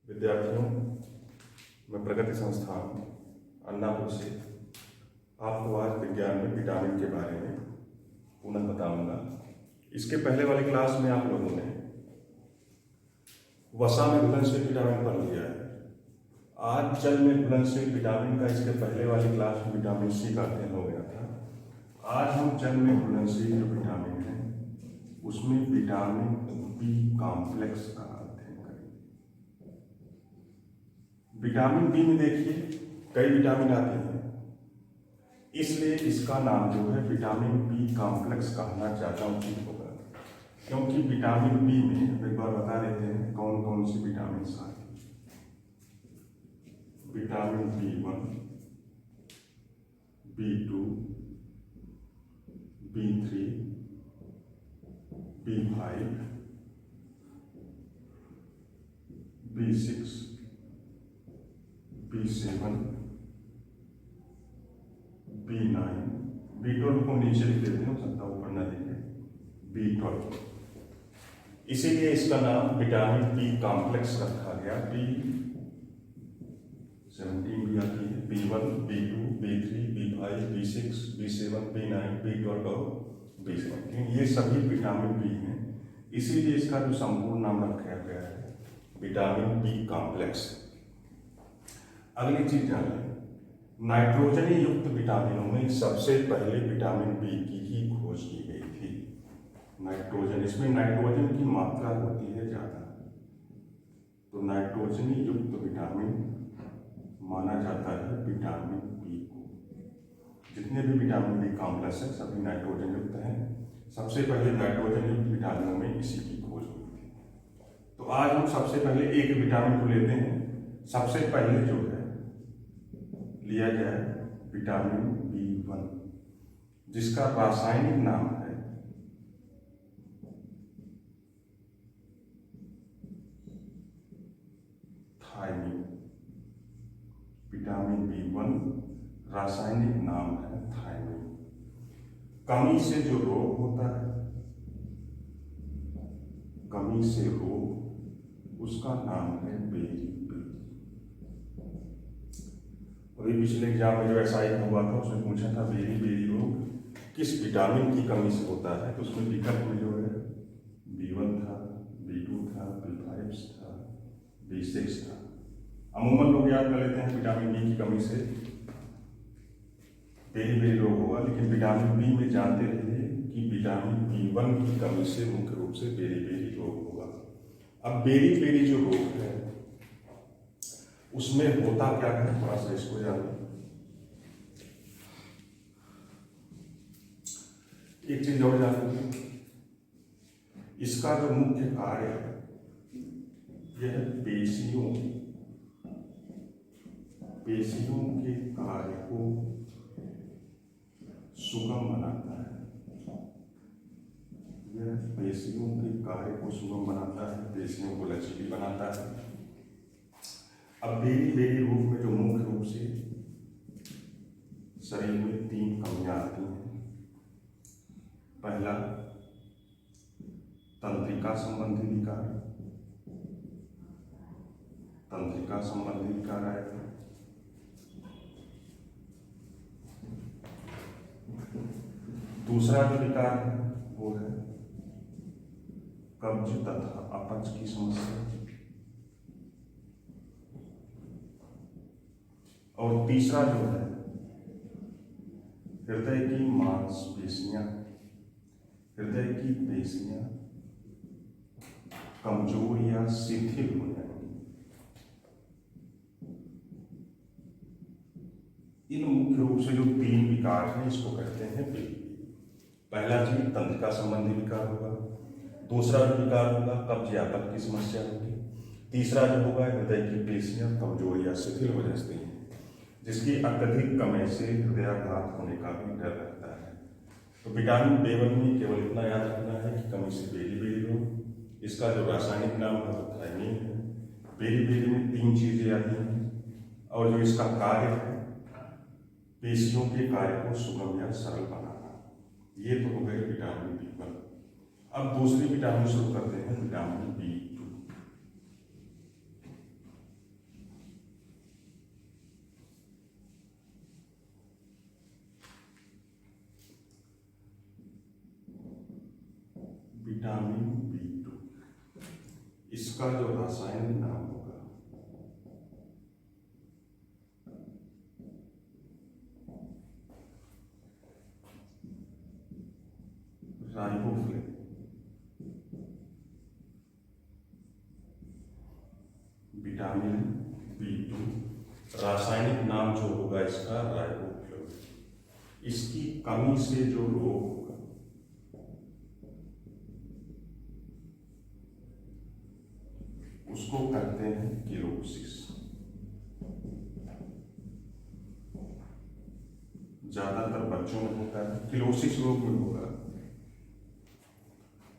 विद्यार्थियों, मैं प्रगति संस्थान अन्नापुर से आपको आज विज्ञान में विटामिन के बारे में पुनः बताऊंगा। इसके पहले वाली क्लास में आप लोगों ने वसा में घुलनशील विटामिन पढ़ लिया है। आज जल में घुलनशील विटामिन का इसके पहले वाली क्लास में विटामिन सी का अध्ययन हो गया था। आज हम जल में घुलनशील जो विटामिन है उसमें विटामिन बी कॉम्प्लेक्स का अध्ययन करेंगे। विटामिन बी में देखिए कई विटामिन आते हैं, इसलिए इसका नाम जो है विटामिन बी कॉम्प्लेक्स कहना ज़्यादा उचित होगा, क्योंकि विटामिन बी में एक बार बता देते हैं कौन कौन सी विटामिन आती हैं। Vitamin B1, B2, B3, B5, B6, B7, B9, B12 को नीचे लिख देते हैं, हो सकता है ऊपर न लिखे, B12। इसीलिए इसका नाम विटामिन बी कॉम्प्लेक्स रखा गया। B17 भी आती है, B1, B2, B3, B5, B6, B7, B9, B12 और B17, ये सभी विटामिन बी हैं। इसीलिए इसका जो संपूर्ण नाम रखा गया है विटामिन बी कॉम्प्लेक्स। अगली चीज जानिए, नाइट्रोजनी युक्त विटामिनों में सबसे पहले विटामिन बी की ही खोज की गई थी। नाइट्रोजन, इसमें नाइट्रोजन की मात्रा होती है ज्यादा, तो नाइट्रोजनी युक्त विटामिन माना जाता है विटामिन बी को। जितने भी विटामिन बी कॉम्प्लेक्स है सभी नाइट्रोजन युक्त हैं। सबसे पहले नाइट्रोजन युक्त विटामिनों में इसी की खोज हुई थी। तो आज हम सबसे पहले एक विटामिन को लेते हैं। सबसे पहले जो है लिया जाए विटामिन B1, जिसका रासायनिक नाम है थायमीन। विटामिन B1 रासायनिक नाम है थायमीन। कमी से जो रोग होता है, कमी से रोग, उसका नाम है बेरी। अभी पिछले एग्जाम में जो एसआई हुआ था उसमें पूछा था बेरी रोग किस विटामिन की कमी से होता है, तो उसमें विकल्प में जो है B1 था, B2 था, B5 था, B6 था। अमूमन लोग याद कर लेते हैं विटामिन बी की कमी से बेरी रोग होगा, लेकिन विटामिन बी में जानते रहिए कि विटामिन B1 की कमी से मुख्य रूप से बेरी रोग होगा। अब बेरी जो रोग है उसमें होता क्या है, थोड़ा सा इसको जानिए। एक चीज और जानिए, इसका जो मुख्य कार्य है यह पेशियों के कार्य को सुगम बनाता है। यह पेशियों के कार्य को सुगम बनाता है, पेशियों को लचीली बनाता है। अब बेरी रोग में जो मुख्य रूप से शरीर में 3 कमियां आती हैं। पहला तंत्रिका संबंधी विकार आएगा। दूसरा जो विकार है वो है कब्ज तथा अपच की समस्या, और तीसरा जो है हृदय की मांसपेशियां, हृदय की पेशियां कमजोर या शिथिल हो जाएंगी। इन मुख्य रूप से जो 3 विकार हैं इसको कहते हैं बेरी। पहला चीज तंत्रिका संबंधी विकार होगा, दूसरा जो विकार होगा कब्ज या अपच की समस्या होगी, तीसरा जो होगा हृदय की पेशियां कमजोर या शिथिल हो जाती हैं, जिसकी अत्यधिक कमी से हृदयाघात होने का भी डर रहता है। तो विटामिन B1 में केवल इतना याद रखना है कि कमी से बेरी रोग, इसका जो रासायनिक नाम है वो थायमीन है। बेरी में 3 चीजें आती हैं, और जो इसका कार्य है पेशियों के कार्य को सुगम या सरल बनाना। ये तो हो गए विटामिन B1। अब दूसरी विटामिन शुरू करते हैं, विटामिन B2। विटामिन B2, इसका जो रासायनिक नाम होगा राइबोफ्लेविन। विटामिन B2 रासायनिक नाम जो होगा इसका राइबोफ्लेविन। इसकी कमी से जो रोग होगा उसको कहते हैं किलोसिस। ज्यादातर बच्चों में होता है। किलोसिस रोग में होगा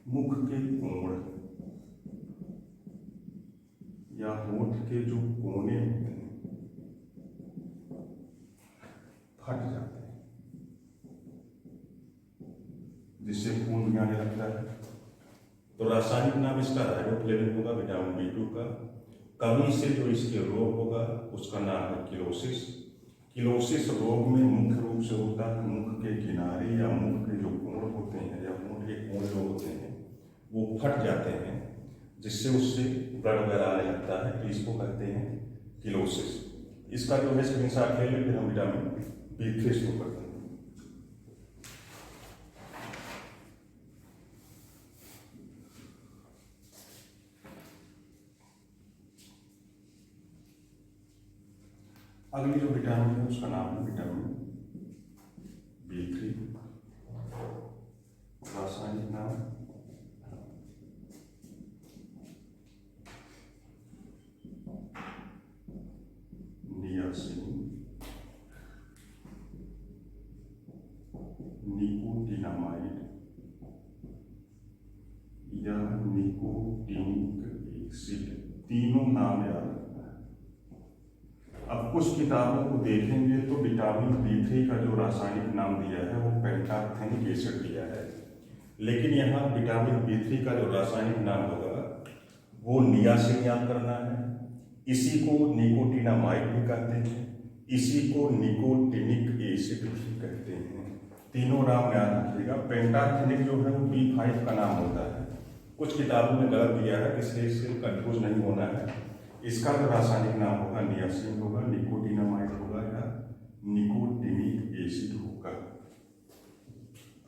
मुख के कोण या होठ के जो कोने होते हैं फट जाते हैं, जिससे खून भी आने लगता है। तो रासायनिक नाम इसका राइबोफ्लेविन होगा, विटामिन B2 का। कमी से जो इसके रोग होगा उसका नाम है किलोसिस। किलोसिस रोग में मुख्य रूप से होता है मुख के किनारे या मुख के जो कोण होते हैं या मुख के कोण जो होते हैं वो फट जाते हैं, जिससे उससे ब्लड वगैरह आने लगता है। तो इसको कहते हैं किलोसिस। इसका जो है स्क्रीनशॉट ले लें, फिर हम विटामिन B3 शुरू करते हैं। अगली जो विटामिन है उसका नाम है विटामिन B3। रासायनिक नाम नियासिन, निकोटिनामाइड या निकोटिनिक एसिड, तीनों नाम याद रखना है। अब कुछ किताबों को देखेंगे तो विटामिन B3 का जो रासायनिक नाम दिया है वो पेंटाथेनिक एसिड दिया है, लेकिन यहाँ विटामिन B3 का जो रासायनिक नाम होगा वो नियासिन याद करना है। इसी को निकोटिनामाइड भी कहते हैं, इसी को निकोटिनिक एसिड भी कहते हैं। तीनों नाम याद रखिएगा। पेंटाथेनिक जो है वो B5 का नाम होता है, कुछ किताबों में गलत दिया है, इसलिए इससे कंफ्यूज नहीं होना है। इसका जो रासायनिक नाम होगा नियासिन होगा, निकोटिनामाइड होगा या निकोटिनिक एसिड होगा।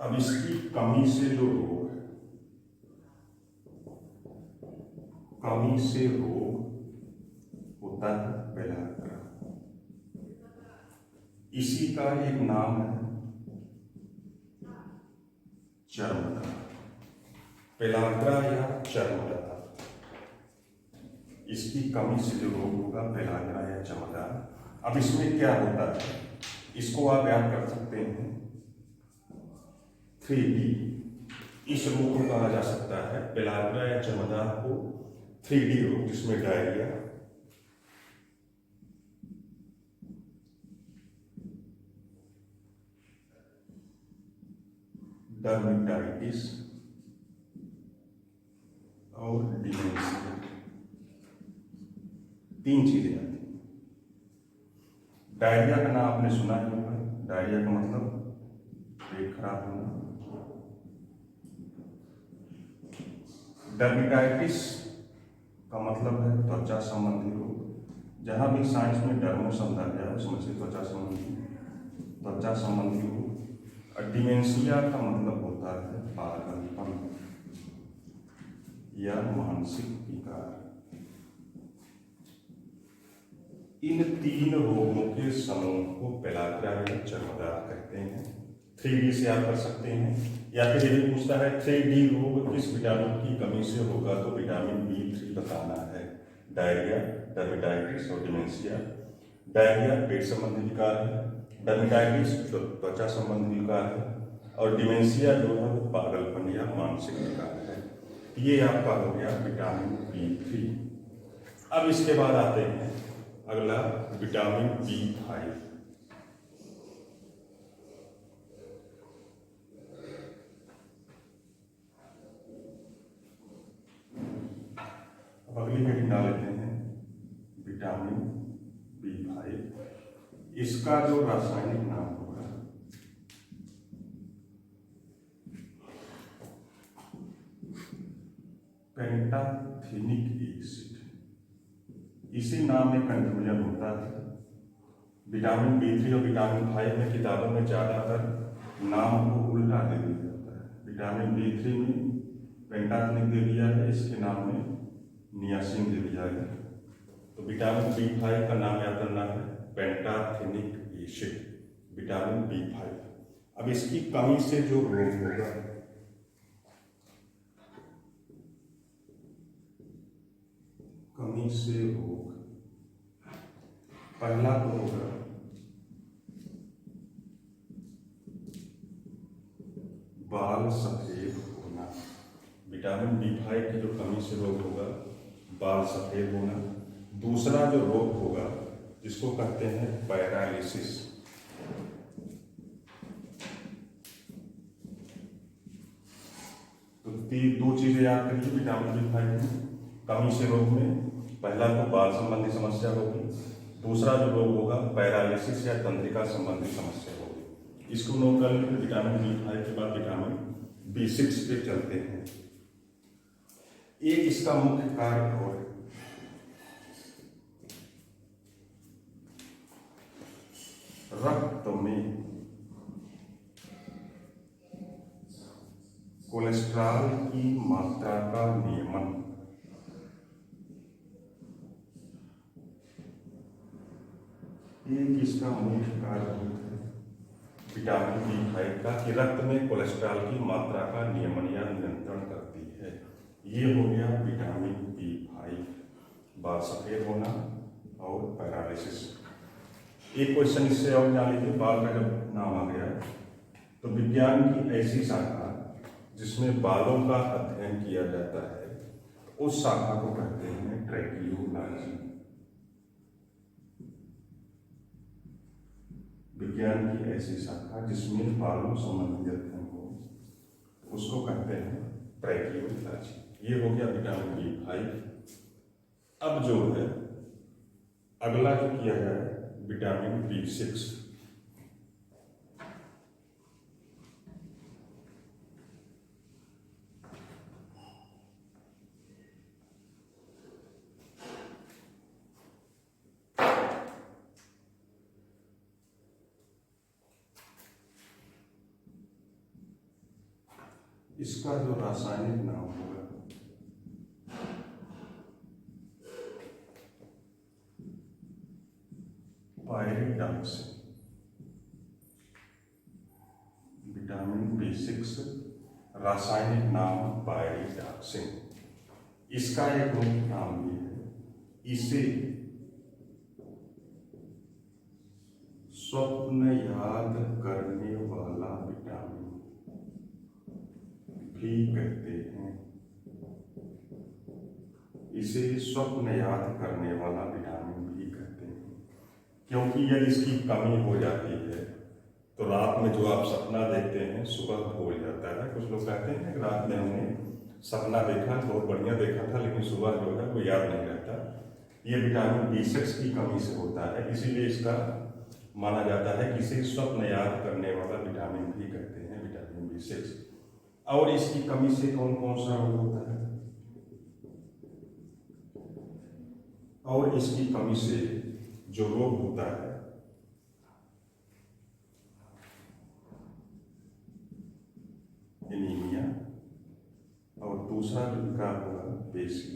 अब इसकी कमी से जो रोग है, कमी से रोग होता है पेलाग्रा। इसी का एक नाम है चर्मदा। पेलाग्रा या चर्मदा, इसकी कमी से जो रोग होगा पेलाग्रा या चर्मदा। अब इसमें क्या होता है, इसको आप याद कर सकते हैं 3D। इस रोग को कहा जा सकता है पेलाग्रा या चर्मदा को 3D रोग, जिसमें डायरिया, डर्मेटाइटिस और डिमेंशिया, तीन चीजें आती हैं। डायरिया का नाम आपने सुना ही होगा। डायरिया का मतलब पेट खराब होना। डर्मेटाइटिस का मतलब है त्वचा संबंधी रोग। जहां भी साइंस में डर्मो शब्द आ जाए उसमें से त्वचा संबंधी रोग। और डिमेंशिया का मतलब होता है पागलपन या मानसिक विकार। इन तीन रोगों के समूह को पेलाग्रा या चर्मदा कहते हैं। 3D से आप कर सकते हैं, या फिर यदि पूछता है 3D रोग किस विटामिन की कमी से होगा तो विटामिन B3 बताना है। डायरिया, डर्मेटाइटिस और डिमेंशिया। डायरिया पेट संबंधी विकार है, डर्मेटाइटिस त्वचा संबंधी विकार है, और डिमेंशिया जो है वो पागलपन या मानसिक विकार है। ये आपका हो गया विटामिन B3। अब इसके बाद आते हैं अगला विटामिन B5। अब अगली हेडिंग डाल लेते हैं विटामिन B5। इसका जो रासायनिक नाम होगा पेंटाथेनिक एसिड, इसी नाम में कंफ्यूजन होता है। विटामिन B3 और विटामिन 5 में किताबों में ज़्यादातर नाम को उल्टा दे दिया जाता है। विटामिन B3 में पेंटाथेनिक दे दिया है, इसके नाम में नियासिन दे दिया है। तो विटामिन B5 का नाम याद करना है पेंटाथेनिक एसिड, विटामिन B5। अब इसकी कमी से जो रोग होगा, कमी से रोग, पहला तो होगा बाल सफेद होना। विटामिन B5 की जो कमी से रोग होगा बाल सफेद होना। दूसरा जो रोग होगा जिसको कहते हैं पैरालिसिस। तो दो चीजें याद करिए विटामिन B5 में कमी से रोग में, पहला तो बाल संबंधी समस्या होगी, दूसरा जो रोग होगा पैरालिसिस या तंत्रिका संबंधी समस्या होगी। इसको नोट कर लेते। विटामिन B5 के बाद विटामिन B6 पे चलते हैं। एक इसका मुख्य कार्य और रक्त में कोलेस्ट्रॉल की मात्रा का नियमन। एक इसका मुख्य कार्य होता है विटामिन B5 का कि रक्त में कोलेस्ट्रॉल की मात्रा का नियमन या नियंत्रण करती है। ये हो गया विटामिन B5, बाल सफेद होना और पैरालिसिस। एक क्वेश्चन इससे और जान लीजिए, बाल का जब नाम आ गया तो विज्ञान की ऐसी शाखा जिसमें बालों का अध्ययन किया जाता है उस शाखा को कहते हैं ट्रैकियोलॉजी। विज्ञान की ऐसी शाखा जिसमें बालों संबंधी अध्ययन हो उसको कहते हैं ट्रैकियोलॉजी। ये हो गया विटामिन B5। अब जो है अगला जो किया जाए विटामिन B6। इसका जो रासायनिक नाम होगा पायरिडॉक्सिन। विटामिन B6 रासायनिक नाम पायरिडॉक्सिन। इसका एक मुख्य नाम भी है, इसे स्वप्न याद करने वाला विटामिन भी कहते हैं। इसे स्वप्न याद करने वाला विटामिन भी कहते हैं, क्योंकि यदि इसकी कमी हो जाती है तो रात में जो आप सपना देखते हैं सुबह भूल जाता है। कुछ लोग कहते हैं कि रात में हमने सपना देखा, बहुत बढ़िया देखा था, लेकिन सुबह जो है वो याद नहीं रहता। ये विटामिन B6 की कमी से होता है, इसीलिए इसका माना जाता है कि इसे स्वप्न याद करने वाला विटामिन भी कहते हैं, विटामिन B6। और इसकी कमी से कौन कौन सा रोग होता है? और इसकी कमी से जो रोग होता है एनीमिया, और दूसरा जो विकार होगा पेशी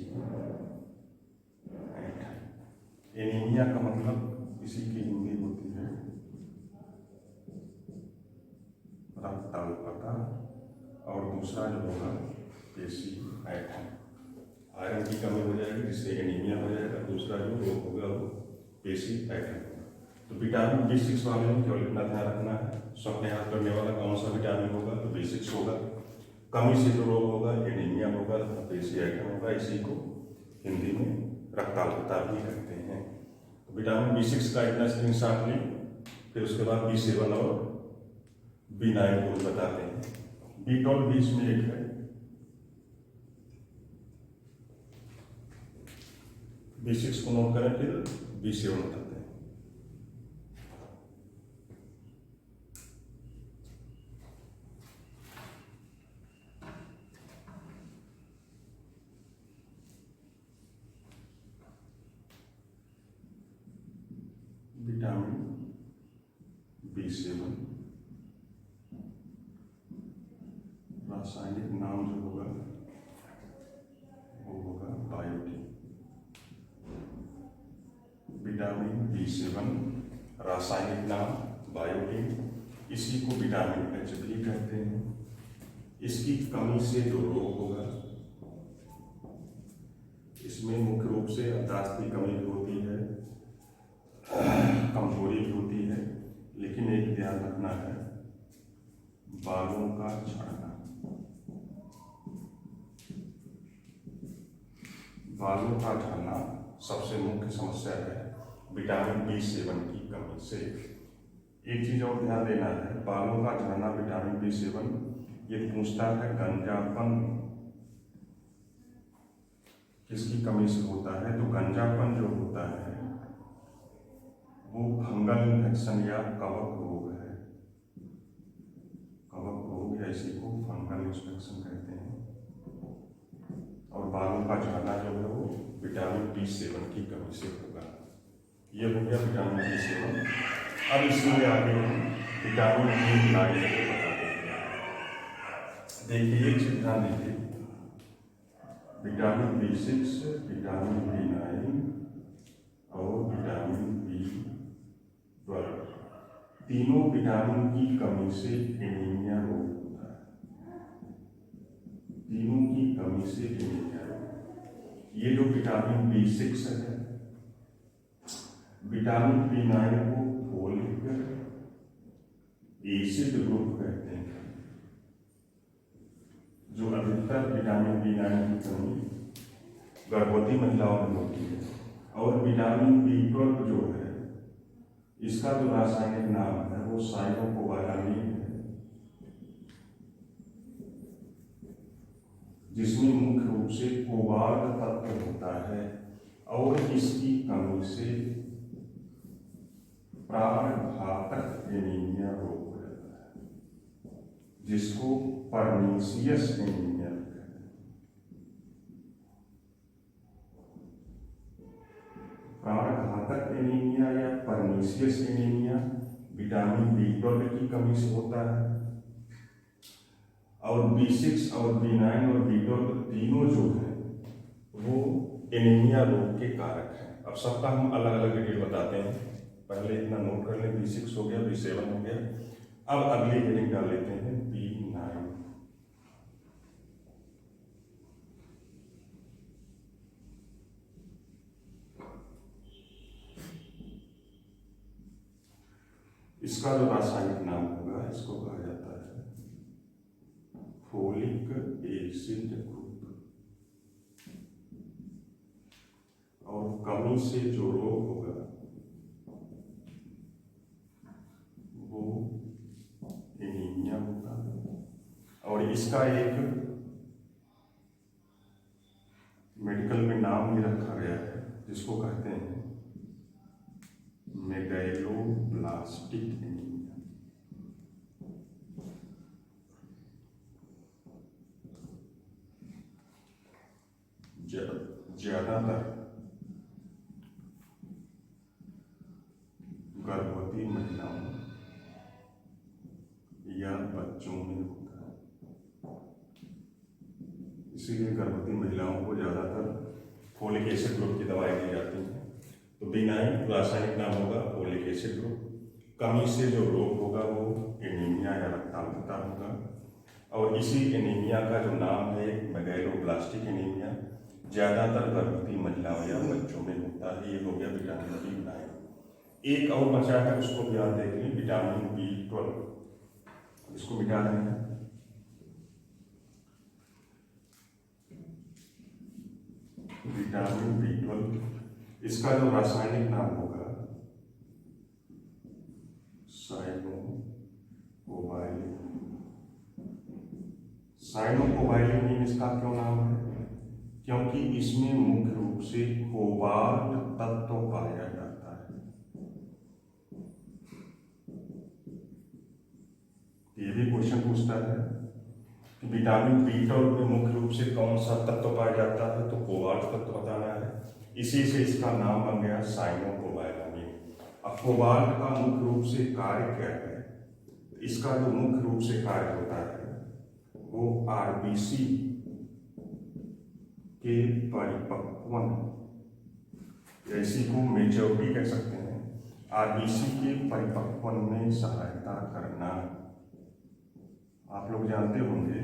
ऐंठन। एनीमिया का मतलब इसी की हिंदी होती है रक्ताल्पता, और दूसरा जो होगा पेशी ऐंठन। आयरन की कमी हो जाएगी जिससे एनीमिया हो जाएगा। दूसरा जो रोग होगा वो पेशी ऐंठन होगा। तो विटामिन B6 वाले में केवल इतना ध्यान रखना है, स्वप्न याद करने वाला कौन सा विटामिन होगा तो B6 होगा। कमी से जो रोग होगा एनीमिया होगा, पेशी ऐंठन होगा। इसी को हिंदी में रक्ताल्पता भी कहते हैं। तो विटामिन B6 का इतना स्क्रीनशॉट लें, फिर उसके बाद B7 और B9 को बताते हैं। B12 भी इसमें एक है। B6 को नोट करें, फिर B7 बताते हैं। विटामिन B7, रासायनिक नाम जो होगा वो होगा बायोटिन। विटामिन B7 रासायनिक नाम बायोटिन, इसी को विटामिन H भी कहते हैं। इसकी कमी से जो रोग होगा, इसमें मुख्य रूप से अवदास्त की कमी भी होती है, कमजोरी भी होती है, लेकिन एक ध्यान रखना है, बालों का झड़ना। बालों का झड़ना सबसे मुख्य समस्या है विटामिन B7 की कमी से। एक चीज और ध्यान देना है, बालों का झड़ना विटामिन B7 ये पूछता है गंजापन किसकी कमी से होता है, तो गंजापन जो होता है वो फंगल इन्फेक्शन या कवक रोग है। कवक रोग या इसी को फंगल इन्फेक्शन कहते हैं। और बालों का झड़ना जो है वो विटामिन B7 की कमी से होगा। ये हो गया विटामिन B7। अब इसमें आगे विटामिन B9 को बता देते हैं। देखिए एक चीज ध्यान दीजिए, विटामिन B6, विटामिन B9 और विटामिन B12, तीनों विटामिन की कमी से एनीमिया रोग होता है। तीनों की कमी से एनीमिया रोग। ये जो विटामिन B6 है, विटामिन B9 को फोलिक एसिड ग्रुप कहते हैं। जो अधिकतर विटामिन B9 की कमी गर्भवती महिलाओं में होती है। और विटामिन B12 जो है, इसका जो रासायनिक नाम है वो साइनोकोबालामिन है, जिसमें मुख्य रूप से कोबाल्ट तत्व होता है। और इसकी कमी से प्राणघातक एनीमिया रोग हो जाता है, जिसको परनीशियस एनीमिया कहते हैं। प्राणघातक एनीमिया या परनीशियस एनीमिया विटामिन B12 की कमी से होता है। और B6 और B9 और B12 तीनों जो है वो एनीमिया रोग के कारक हैं। अब सबका हम अलग अलग डिटेल बताते हैं। पहले इतना नोट कर लें, B6 हो गया, B7 हो गया। अब अगली हेडिंग डाल लेते हैं B9। इसका जो रासायनिक नाम होगा, इसको कहा जाता है फोलिक एसिड ग्रुप। और कमी से जो रोग होगा वो एनीमिया होता है। और इसका एक मेडिकल में नाम भी रखा गया है, जिसको कहते हैं मेगैलोब्लास्टिक एनीमिया। ज्यादातर गर्भवती महिलाओं या बच्चों में होता है। इसीलिए गर्भवती महिलाओं को ज्यादातर फोलिक एसिड ग्रुप की दवाई दी जाती है। तो B9 रासायनिक नाम होगा फोलिक एसिड ग्रुप। कमी से जो रोग होगा वो एनीमिया या रक्ताल्पता होगा। और इसी एनीमिया का जो नाम है मेगैलोब्लास्टिक एनीमिया, ज्यादातर गर्भवती महिलाओं या बच्चों में होता है। ये हो गया विटामिन B9। एक और बचा है, उसको भी आप देख लें, विटामिन B12। इसको मिटा देंगे। विटामिन B12, इसका जो रासायनिक नाम होगा साइनोकोबाइलिन। साइनोकोबाइलिन इसका क्यों नाम है? क्योंकि इसमें मुख्य रूप से कोबाल्ट तत्व पाया जाता है। ये भी क्वेश्चन पूछता है कि विटामिन B12 में मुख्य रूप से कौन सा तत्व पाया जाता है, तो कोबाल्ट तत्व बताना है। इसी से इसका नाम बन गया साइनोकोबालामिन। अब कोबाल्ट का मुख्य रूप से कार्य क्या है? इसका जो मुख्य रूप से कार्य होता है वो आरबीसी के परिपक्वन, या इसी को मेच्योरिटी कह सकते हैं, आरबीसी के परिपक्वन में सहायता करना। आप लोग जानते होंगे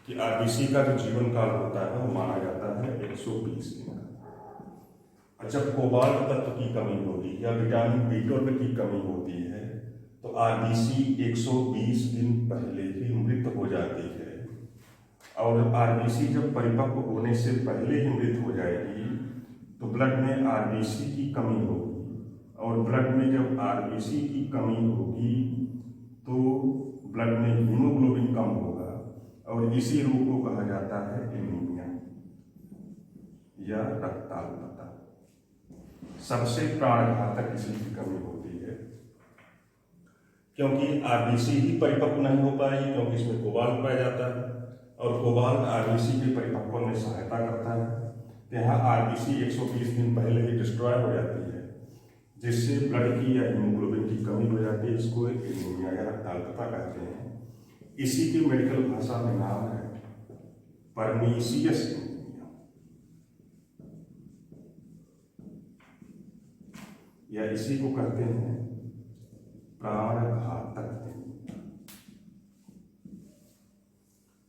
कि आरबीसी का जो जीवन काल होता है वो माना जाता है 120 दिन का। और जब कोबाल्ट तत्व की कमी होती है या विटामिन B12 की कमी होती है तो आरबीसी 120 दिन पहले ही मृत हो जाती है। और आरबीसी जब परिपक्व होने से पहले ही मृत हो जाएगी तो ब्लड में आरबीसी की कमी होगी, और ब्लड में जब आरबीसी की कमी होगी तो ब्लड में हीमोग्लोबिन कम होगा, और इसी रोग को कहा जाता है एनीमिया या रक्ताल्पता। सबसे प्राणघातक इसी की कमी होती है, क्योंकि आरबीसी ही परिपक्व नहीं हो पाएगी, क्योंकि इसमें कोबाल्ट पाया जाता है और कोबाल्ट आरबीसी के परिपक्वन में सहायता करता है। यहाँ आरबीसी 120 दिन पहले ही डिस्ट्रॉय हो जाती है, जिससे ब्लड की या हीमोग्लोबिन की कमी हो जाती है। इसको एनीमिया या रक्ताल्पता कहते हैं। इसी की मेडिकल भाषा में नाम है परनीसियस एनीमिया, या इसी को कहते हैं प्राणघातक एनीमिया।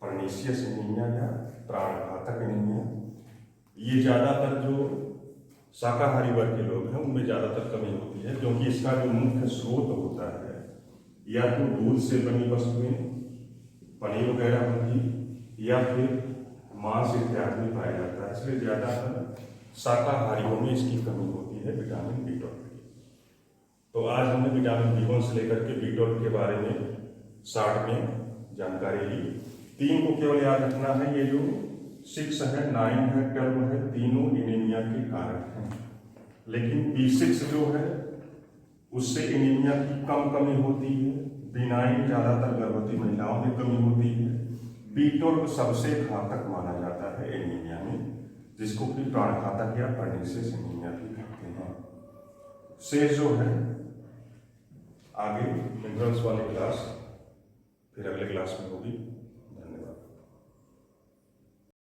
परनीसियस एनीमिया या प्राणघातक एनीमिया, ये ज़्यादातर जो शाकाहारी वर्ग के लोग हैं उनमें ज़्यादातर कमी होती है, क्योंकि इसका जो मुख्य स्रोत होता है या तो दूध से बनी वस्तुएं, पनीर वगैरह होगी, या फिर मांस इत्यादि में पाया जाता है। इसलिए ज़्यादातर शाकाहारियों में इसकी कमी होती है विटामिन B12 की। तो आज हमने विटामिन B1 से लेकर के B12 के बारे में शॉर्ट में जानकारी ली। 3 को केवल याद रखना है, ये जो 6 है, 9 है, 12 है, तीनों एनीमिया के कारक हैं। लेकिन B6 जो है उससे एनीमिया की कम कमी होती है। B9 ज़्यादातर गर्भवती महिलाओं में कमी होती है। B12 सबसे घातक माना जाता है एनीमिया में, जिसको कि प्राणघातक या परनीसियस एनीमिया भी कहते हैं। शेष जो है आगे मिनरल्स वाली क्लास फिर अगले क्लास में होगी।